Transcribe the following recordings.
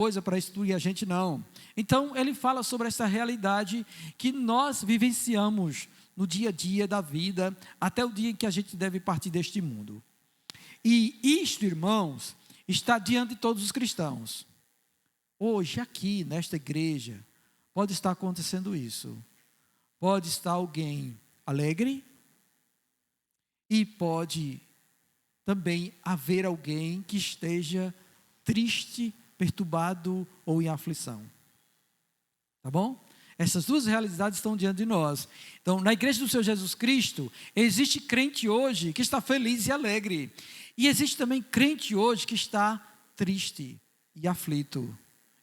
coisa para instruir a gente, não. Então, ele fala sobre essa realidade que nós vivenciamos no dia a dia da vida, até o dia em que a gente deve partir deste mundo. E isto, irmãos, está diante de todos os cristãos. Hoje, aqui, nesta igreja, pode estar acontecendo isso. Pode estar alguém alegre e pode também haver alguém que esteja triste, perturbado ou em aflição. Tá bom? Essas duas realidades estão diante de nós. Então, na igreja do Senhor Jesus Cristo, existe crente hoje que está feliz e alegre. E existe também crente hoje que está triste e aflito.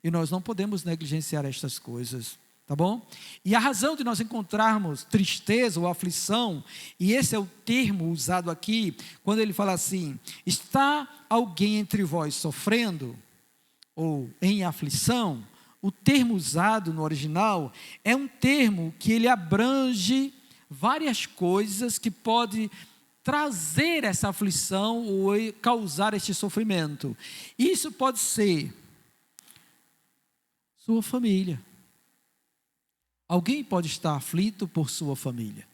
E nós não podemos negligenciar estas coisas. Tá bom? E a razão de nós encontrarmos tristeza ou aflição, e esse é o termo usado aqui, quando ele fala assim: está alguém entre vós sofrendo ou em aflição? O termo usado no original é um termo que ele abrange várias coisas que pode trazer essa aflição ou causar este sofrimento. Isso pode ser sua família. Alguém pode estar aflito por sua família.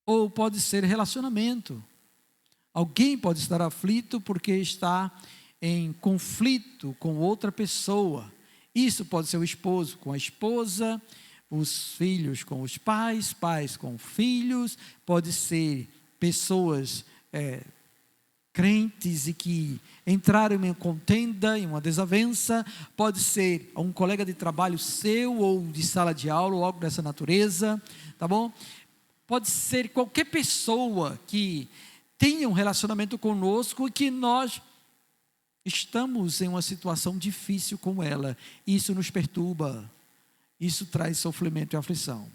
Ou pode ser relacionamento. Alguém pode estar aflito porque está em conflito com outra pessoa. Isso pode ser o esposo com a esposa, os filhos com os pais, pais com filhos, pode ser pessoas crentes e que entraram em uma contenda, em uma desavença, pode ser um colega de trabalho seu ou de sala de aula ou algo dessa natureza, tá bom? Pode ser qualquer pessoa que tenha um relacionamento conosco e que nós estamos em uma situação difícil com ela. Isso nos perturba, isso traz sofrimento e aflição.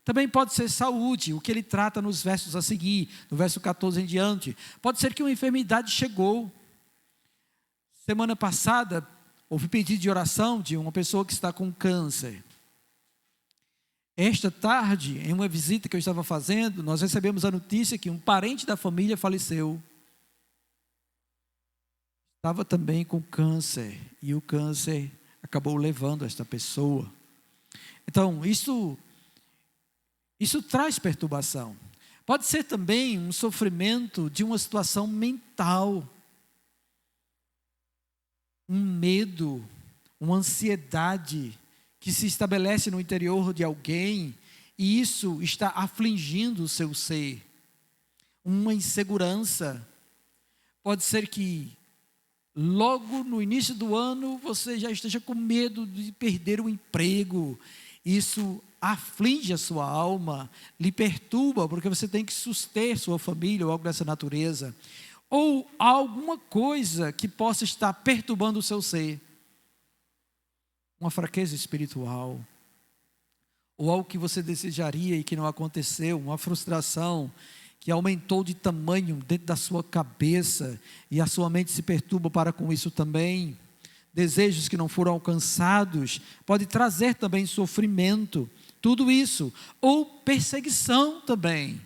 Também pode ser saúde, o que ele trata nos versos a seguir, no verso 14 em diante. Pode ser que uma enfermidade chegou. Semana passada, houve pedido de oração de uma pessoa que está com câncer. Esta tarde, em uma visita que eu estava fazendo, nós recebemos a notícia que um parente da família faleceu. Estava também com câncer, e o câncer acabou levando esta pessoa. Então, isso traz perturbação. Pode ser também um sofrimento de uma situação mental. Um medo, uma ansiedade que se estabelece no interior de alguém e isso está afligindo o seu ser. Uma insegurança. Pode ser que logo no início do ano você já esteja com medo de perder o emprego. Isso aflige a sua alma, lhe perturba, porque você tem que suster sua família ou algo dessa natureza. Ou alguma coisa que possa estar perturbando o seu ser. Uma fraqueza espiritual. Ou algo que você desejaria e que não aconteceu. Uma frustração que aumentou de tamanho dentro da sua cabeça e a sua mente se perturba para com isso também. Desejos que não foram alcançados, pode trazer também sofrimento, tudo isso, ou perseguição também.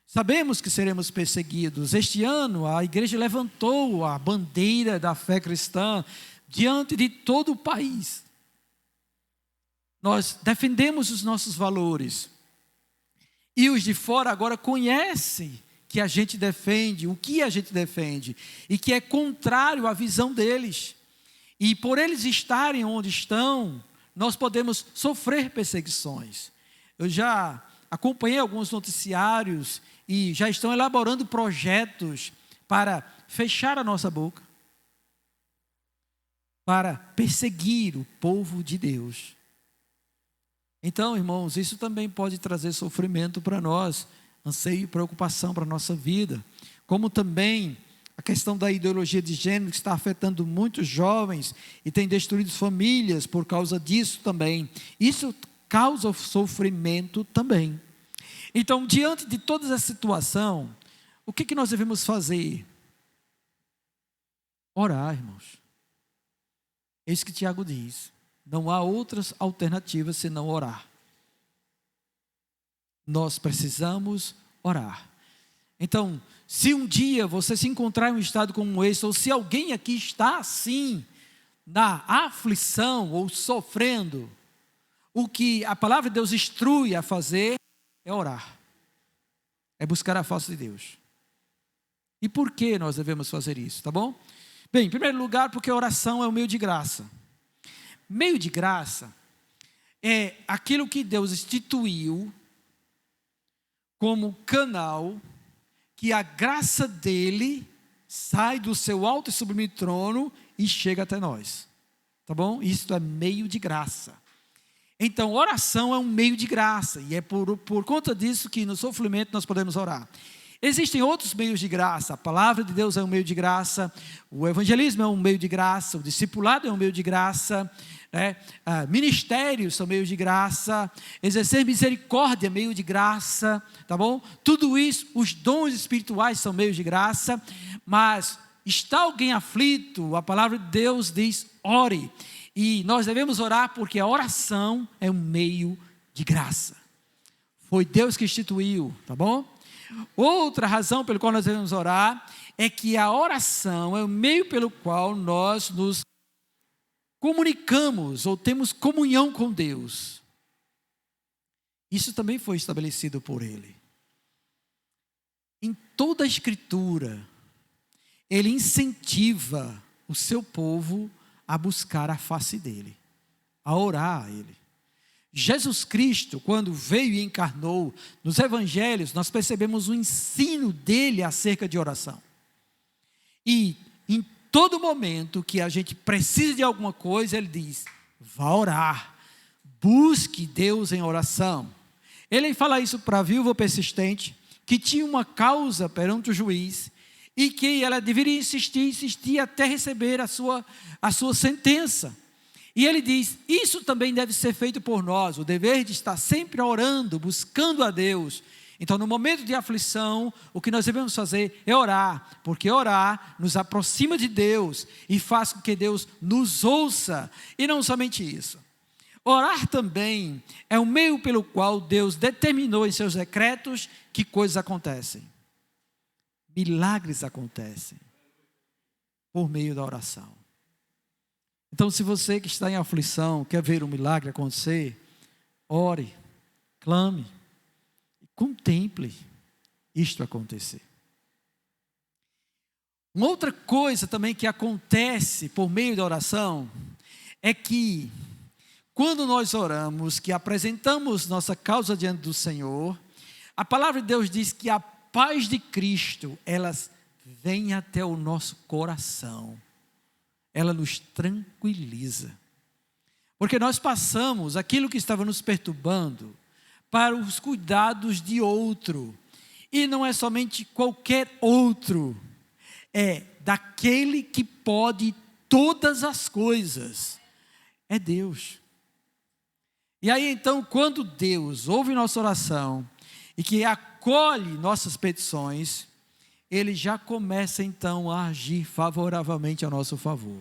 Sabemos que seremos perseguidos. Este ano a igreja levantou a bandeira da fé cristã diante de todo o país. Nós defendemos os nossos valores. E os de fora agora conhecem que a gente defende, o que a gente defende, e que é contrário à visão deles. E por eles estarem onde estão, nós podemos sofrer perseguições. Eu já acompanhei alguns noticiários e já estão elaborando projetos para fechar a nossa boca, para perseguir o povo de Deus. Então, irmãos, isso também pode trazer sofrimento para nós, anseio e preocupação para a nossa vida, como também a questão da ideologia de gênero que está afetando muitos jovens e tem destruído famílias por causa disso também. Isso causa sofrimento também. Então, diante de toda essa situação, o que nós devemos fazer? Orar, irmãos. É isso que Tiago diz. Não há outras alternativas senão orar. Nós precisamos orar. Então, se um dia você se encontrar em um estado como esse, ou se alguém aqui está assim, na aflição ou sofrendo, o que a palavra de Deus instrui a fazer é orar. É buscar a face de Deus. E por que nós devemos fazer isso, tá bom? Bem, em primeiro lugar, porque a oração é um meio de graça. Meio de graça é aquilo que Deus instituiu como canal que a graça dele sai do seu alto e sublime trono e chega até nós. Tá bom? Isso é meio de graça. Então, oração é um meio de graça. E é por conta disso que no sofrimento nós podemos orar. Existem outros meios de graça. A palavra de Deus é um meio de graça. O evangelismo é um meio de graça. O discipulado é um meio de graça. Ministérios são meios de graça. Exercer misericórdia é meio de graça. Tá bom? Tudo isso, os dons espirituais são meios de graça. Mas está alguém aflito? A palavra de Deus diz: ore. E nós devemos orar porque a oração é um meio de graça. Foi Deus que instituiu, tá bom? Outra razão pela qual nós devemos orar é que a oração é o meio pelo qual nós nos comunicamos ou temos comunhão com Deus. Isso também foi estabelecido por Ele. Em toda a Escritura, Ele incentiva o seu povo a buscar a face dEle, a orar a Ele. Jesus Cristo, quando veio e encarnou, nos evangelhos, nós percebemos o ensino dele acerca de oração. E em todo momento que a gente precisa de alguma coisa, ele diz: vá orar, busque Deus em oração. Ele fala isso para a viúva persistente, que tinha uma causa perante o juiz, e que ela deveria insistir até receber a sua sentença. E ele diz: isso também deve ser feito por nós, o dever de estar sempre orando, buscando a Deus. Então, no momento de aflição, o que nós devemos fazer é orar, porque orar nos aproxima de Deus e faz com que Deus nos ouça. E não somente isso. Orar também é um meio pelo qual Deus determinou em seus decretos que coisas acontecem. Milagres acontecem por meio da oração. Então, se você que está em aflição quer ver um milagre acontecer, ore, clame, contemple isto acontecer. Uma outra coisa também que acontece por meio da oração é que quando nós oramos, que apresentamos nossa causa diante do Senhor, a palavra de Deus diz que a paz de Cristo, elas vêm até o nosso coração. Ela nos tranquiliza. Porque nós passamos aquilo que estava nos perturbando para os cuidados de outro. E não é somente qualquer outro. É daquele que pode todas as coisas. É Deus. E aí então, quando Deus ouve nossa oração e que acolhe nossas petições, Ele já começa então a agir favoravelmente a nosso favor.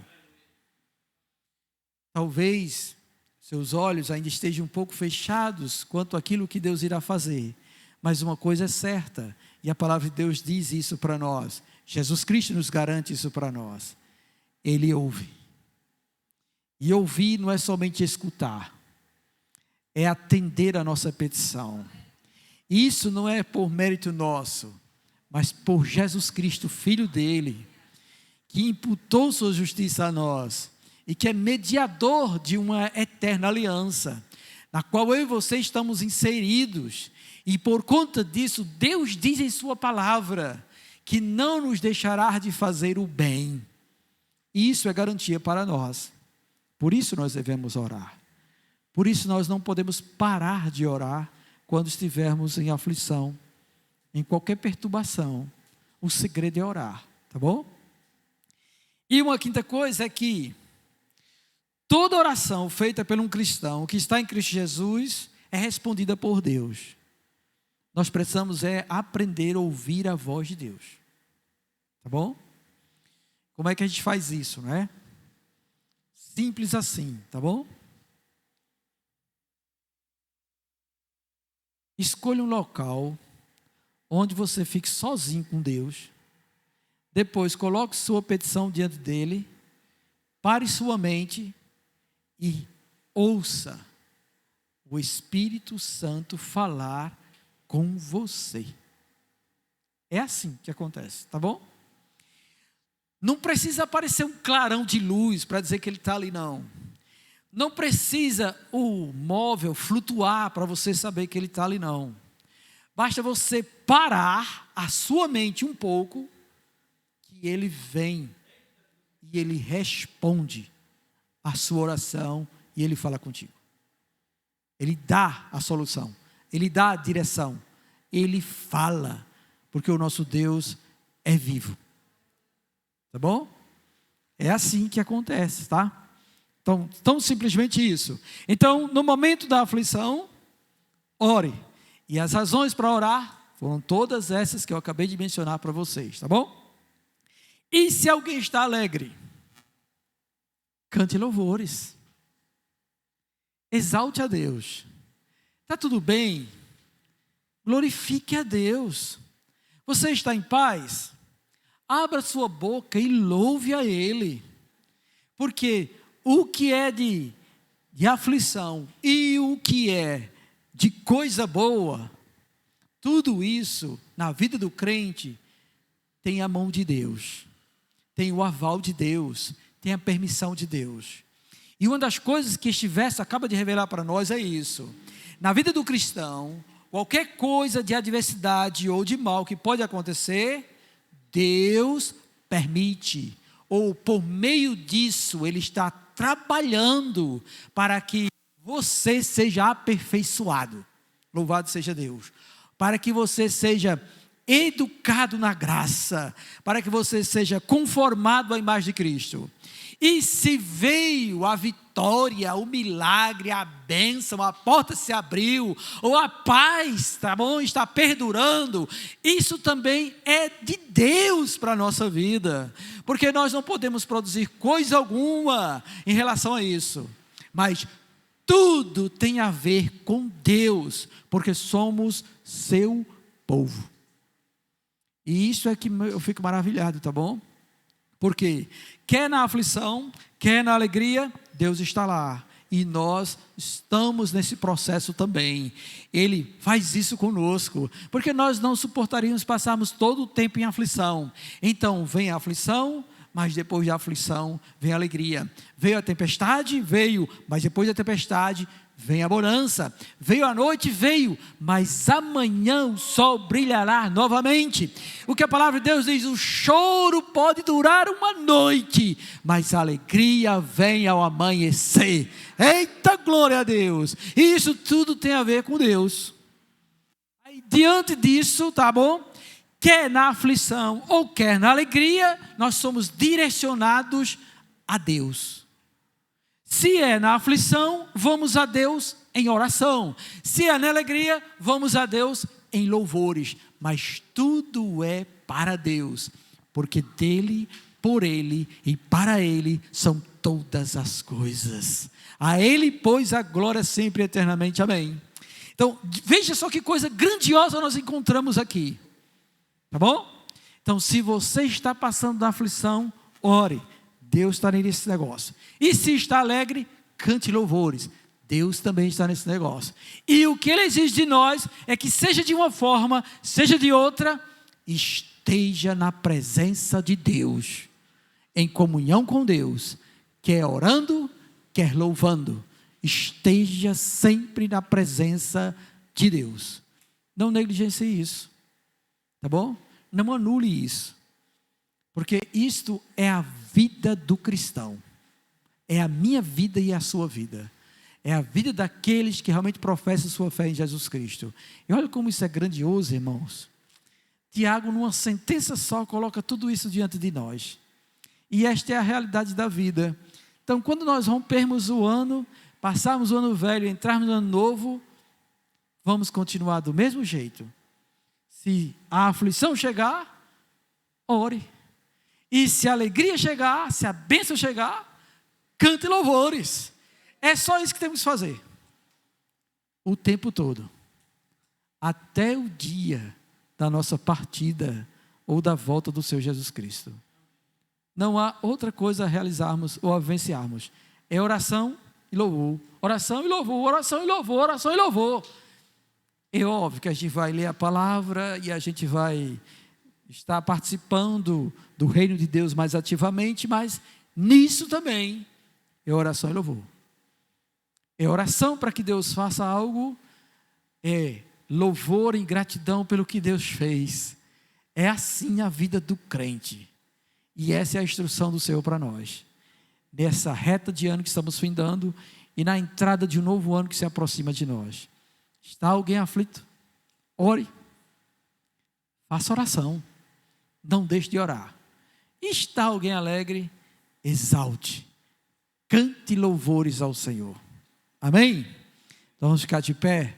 Talvez seus olhos ainda estejam um pouco fechados quanto àquilo que Deus irá fazer, mas uma coisa é certa, e a palavra de Deus diz isso para nós, Jesus Cristo nos garante isso para nós: Ele ouve. E ouvir não é somente escutar, é atender a nossa petição. Isso não é por mérito nosso, mas por Jesus Cristo, Filho dele, que imputou sua justiça a nós, e que é mediador de uma eterna aliança, na qual eu e você estamos inseridos, e por conta disso, Deus diz em sua palavra, que não nos deixará de fazer o bem. Isso é garantia para nós, por isso nós devemos orar, por isso nós não podemos parar de orar, quando estivermos em aflição, em qualquer perturbação. O segredo é orar, tá bom? E uma quinta coisa é que toda oração feita por um cristão que está em Cristo Jesus é respondida por Deus. Nós precisamos aprender a ouvir a voz de Deus, tá bom? Como é que a gente faz isso, não é? Simples assim, tá bom? Escolha um local onde você fique sozinho com Deus. Depois coloque sua petição diante dele. pare sua mente e ouça o Espírito Santo falar com você. É assim que acontece, tá bom? Não precisa aparecer um clarão de luz para dizer que ele está ali, não. Não precisa o móvel flutuar para você saber que ele está ali, não. Basta você parar a sua mente um pouco, que ele vem e ele responde a sua oração e ele fala contigo. Ele dá a solução, ele dá a direção, ele fala, porque o nosso Deus é vivo. Tá bom? É assim que acontece, tá? Então, tão simplesmente isso. Então, no momento da aflição, ore. E as razões para orar foram todas essas que eu acabei de mencionar para vocês, tá bom? E se alguém está alegre, cante louvores. Exalte a Deus. Está tudo bem? Glorifique a Deus. Você está em paz? Abra sua boca e louve a Ele. Porque o que é de aflição e o que é de coisa boa, tudo isso na vida do crente tem a mão de Deus, tem o aval de Deus, tem a permissão de Deus. E uma das coisas que este verso acaba de revelar para nós é isso. Na vida do cristão, qualquer coisa de adversidade ou de mal que pode acontecer, Deus permite, ou por meio disso Ele está trabalhando para que você seja aperfeiçoado. Louvado seja Deus. Para que você seja educado na graça, para que você seja conformado à imagem de Cristo. E se veio a vitória, o milagre, a bênção, a porta se abriu, ou a paz, tá bom, está perdurando, isso também é de Deus para a nossa vida, porque nós não podemos produzir coisa alguma em relação a isso, mas tudo tem a ver com Deus, porque somos seu povo. E isso é que eu fico maravilhado, tá bom? Porque quer na aflição, quer na alegria, Deus está lá. E nós estamos nesse processo também. Ele faz isso conosco, porque nós não suportaríamos passarmos todo o tempo em aflição. Então vem a aflição, mas depois da aflição vem a alegria. Veio a tempestade, veio, mas depois da tempestade vem a bonança. Veio a noite, veio, mas amanhã o sol brilhará novamente. O que a palavra de Deus diz, o choro pode durar uma noite, mas a alegria vem ao amanhecer. Eita, glória a Deus! Isso tudo tem a ver com Deus. Aí, diante disso, tá bom? Quer na aflição ou quer na alegria, nós somos direcionados a Deus. Se é na aflição, vamos a Deus em oração. Se é na alegria, vamos a Deus em louvores. Mas tudo é para Deus, porque dele, por ele e para ele são todas as coisas. A ele, pois, a glória sempre e eternamente. Amém. Então, veja só que coisa grandiosa nós encontramos aqui. Tá bom? Então, se você está passando da aflição, ore. Deus está nesse negócio. E se está alegre, cante louvores. Deus também está nesse negócio. E o que Ele exige de nós é que seja de uma forma, seja de outra, esteja na presença de Deus, em comunhão com Deus, quer orando, quer louvando. Esteja sempre na presença de Deus. Não negligencie isso. Tá bom? Não anule isso. Porque isto é a vida do cristão. É a minha vida e a sua vida. É a vida daqueles que realmente professam sua fé em Jesus Cristo. E olha como isso é grandioso, irmãos. Tiago, numa sentença só, coloca tudo isso diante de nós. E esta é a realidade da vida. Então, quando nós rompermos o ano, passarmos o ano velho, entrarmos no ano novo, vamos continuar do mesmo jeito. Se a aflição chegar, ore. E se a alegria chegar, se a bênção chegar, cante louvores. É só isso que temos que fazer. O tempo todo. Até o dia da nossa partida ou da volta do Senhor Jesus Cristo. não há outra coisa a realizarmos ou a vivenciarmos. É oração e louvor, oração e louvor, oração e louvor, oração e louvor. É óbvio que a gente vai ler a palavra e a gente vai estar participando do reino de Deus mais ativamente, mas nisso também é oração e louvor. É oração para que Deus faça algo, é louvor e gratidão pelo que Deus fez. É assim a vida do crente. E essa é a instrução do Senhor para nós. Nessa reta de ano que estamos findando e na entrada de um novo ano que se aproxima de nós. Está alguém aflito? Ore. Faça oração. Não deixe de orar. Está alguém alegre? Exalte. Cante louvores ao Senhor. Amém? Então vamos ficar de pé.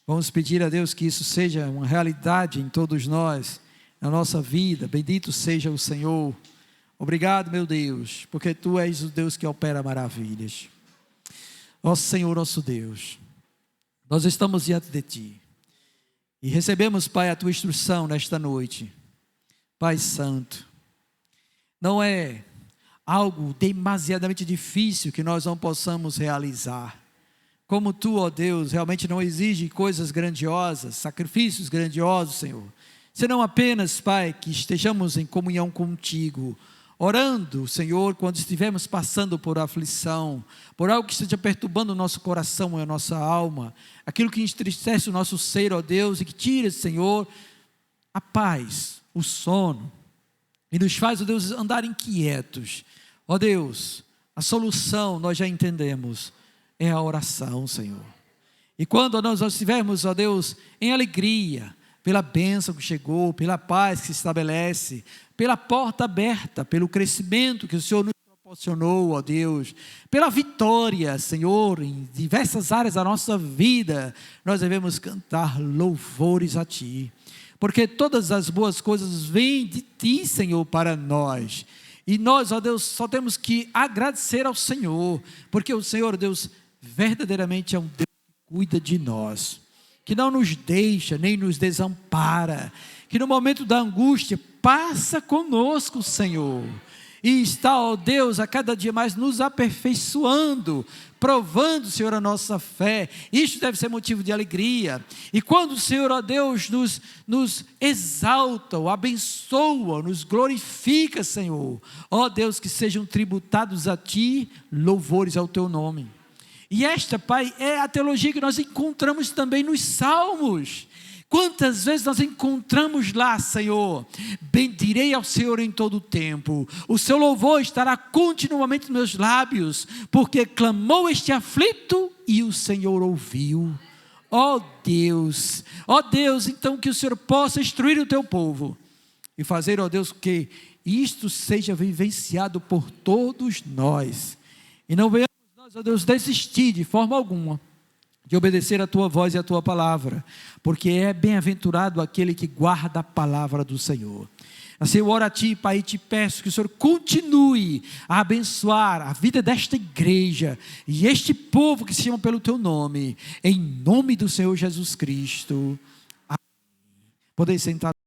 Vamos pedir a Deus que isso seja uma realidade em todos nós, na nossa vida. Bendito seja o Senhor. Obrigado, meu Deus, porque Tu és o Deus que opera maravilhas. Nosso Senhor, nosso Deus, nós estamos diante de Ti e recebemos, Pai, a Tua instrução nesta noite. Pai Santo, não é algo demasiadamente difícil que nós não possamos realizar. Como Tu, ó Deus, realmente não exige coisas grandiosas, sacrifícios grandiosos, Senhor. Senão apenas, Pai, que estejamos em comunhão contigo, orando, Senhor, quando estivermos passando por aflição, por algo que esteja perturbando o nosso coração e a nossa alma, aquilo que entristece o nosso ser, ó Deus, e que tira, Senhor, a paz, o sono, e nos faz, ó Deus, andar inquietos. Ó Deus, a solução nós já entendemos, é a oração, Senhor. E quando nós estivermos, ó Deus, em alegria, pela bênção que chegou, pela paz que se estabelece, pela porta aberta, pelo crescimento que o Senhor nos proporcionou, ó Deus, pela vitória, Senhor, em diversas áreas da nossa vida, nós devemos cantar louvores a Ti, porque todas as boas coisas vêm de Ti, Senhor, para nós. E nós, ó Deus, só temos que agradecer ao Senhor, porque o Senhor, Deus, verdadeiramente é um Deus que cuida de nós, que não nos deixa, nem nos desampara, que no momento da angústia, passa conosco, Senhor, e está, ó Deus, a cada dia mais nos aperfeiçoando, provando, Senhor, a nossa fé. Isso deve ser motivo de alegria. E quando o Senhor, ó Deus, nos exalta, o abençoa, nos glorifica, Senhor, ó Deus, que sejam tributados a Ti louvores ao Teu nome. E esta, Pai, é a teologia que nós encontramos também nos Salmos. Quantas vezes nós encontramos lá, Senhor, bendirei ao Senhor em todo o tempo, o seu louvor estará continuamente nos meus lábios, porque clamou este aflito e o Senhor ouviu. Ó Deus, então que o Senhor possa instruir o teu povo e fazer, ó Deus, que isto seja vivenciado por todos nós, e não venhamos nós, ó Deus, desistir de forma alguma de obedecer a Tua voz e a Tua palavra, porque é bem-aventurado aquele que guarda a palavra do Senhor. Assim eu oro a Ti, Pai, e Te peço que o Senhor continue a abençoar a vida desta igreja e este povo que se chama pelo Teu nome, em nome do Senhor Jesus Cristo. Amém. Podem sentar.